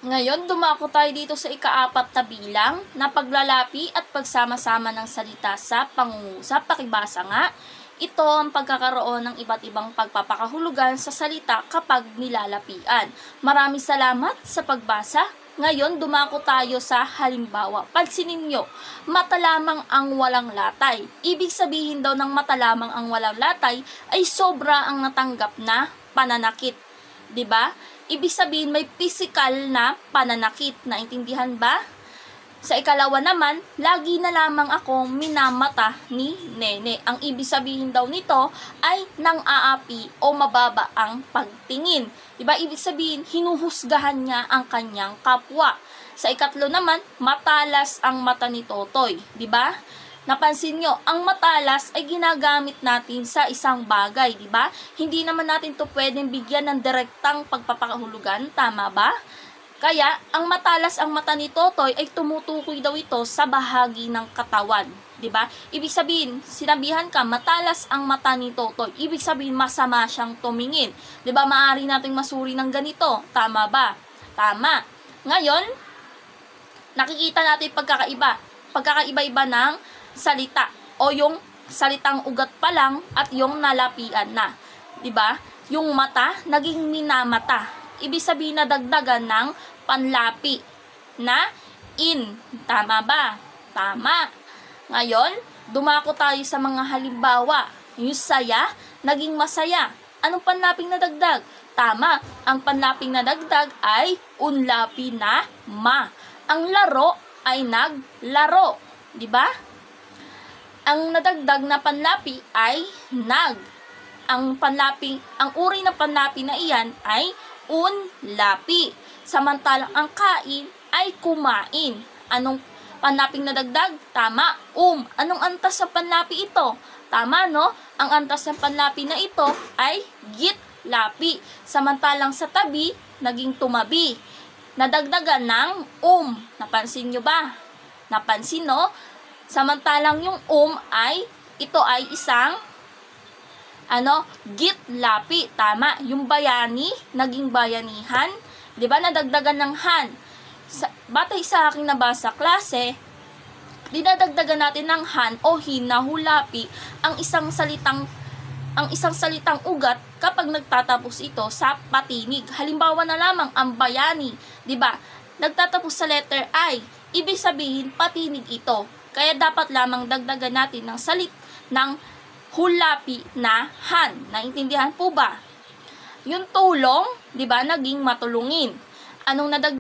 Ngayon, dumako tayo dito sa ika-4 na bilang na paglalapi at pagsama-sama ng salita sa pangungusap. Pakibasa nga. Ito ang pagkakaroon ng iba't ibang pagpapakahulugan sa salita kapag nilalapian. Maraming salamat sa pagbasa. Ngayon, dumako tayo sa halimbawa. Pansinin nyo, mata lamang ang walang latay. Ibig sabihin daw ng mata lamang ang walang latay ay sobra ang natanggap na pananakit. 'Di ba? Ibig sabihin may physical na pananakit. Naintindihan ba? Sa ikalawa naman, lagi na lamang akong minamata ni Nene. Ang ibig sabihin daw nito ay nang-aapi o mababa ang pagtingin. Diba? Ibig sabihin, hinuhusgahan niya ang kanyang kapwa. Sa ikatlo naman, matalas ang mata ni Totoy. Diba? Napansin nyo, ang matalas ay ginagamit natin sa isang bagay, di ba? Hindi naman natin to pwedeng bigyan ng direktang pagpapakahulugan, tama ba? Kaya, ang matalas ang mata ni Totoy ay tumutukoy daw ito sa bahagi ng katawan, di ba? Ibig sabihin, sinabihan ka, matalas ang mata ni Totoy. Ibig sabihin, masama siyang tumingin. Di ba? Maaari nating masuri ng ganito, tama ba? Tama. Ngayon, nakikita natin pagkakaiba-iba ng salita o yung salitang ugat pa lang at yung nalapian na. 'Di ba? Yung mata naging minamata. Ibig sabihin na dagdagan ng panlapi na in. Tama ba? Tama. Ngayon, dumako tayo sa mga halimbawa. Yung saya, naging masaya. Anong panlaping nadagdag? Tama. Ang panlaping nadagdag ay unlapi na ma. Ang laro ay naglaro. 'Di ba? Ang nadagdag na panlapi ay nag. Ang uri ng panlapi na iyan ay unlapi. Samantalang ang kain ay kumain. Anong panlaping nadagdag? Tama, Anong antas sa panlapi ito? Tama, no? Ang antas ng panlapi na ito ay gitlapi. Samantalang sa tabi, naging tumabi. Nadagdagan ng Napansin nyo ba? Napansin, no? Samantalang yung ito ay isang gitlapi. Tama. Yung bayani, naging bayanihan. 'Di ba? Nadagdagan ng han. Batay sa aking nabasa klase, dinadagdagan natin ng han o hinahulapi ang isang salitang ugat kapag nagtatapos ito sa patinig. Halimbawa na lamang ang bayani, 'di ba? Nagtatapos sa letter I. Ibig sabihin patinig ito. Kaya dapat lamang dagdagan natin ng hulapi na han. Naintindihan po ba? Yung tulong, 'di ba, naging matulungin. Anong nadagdagan?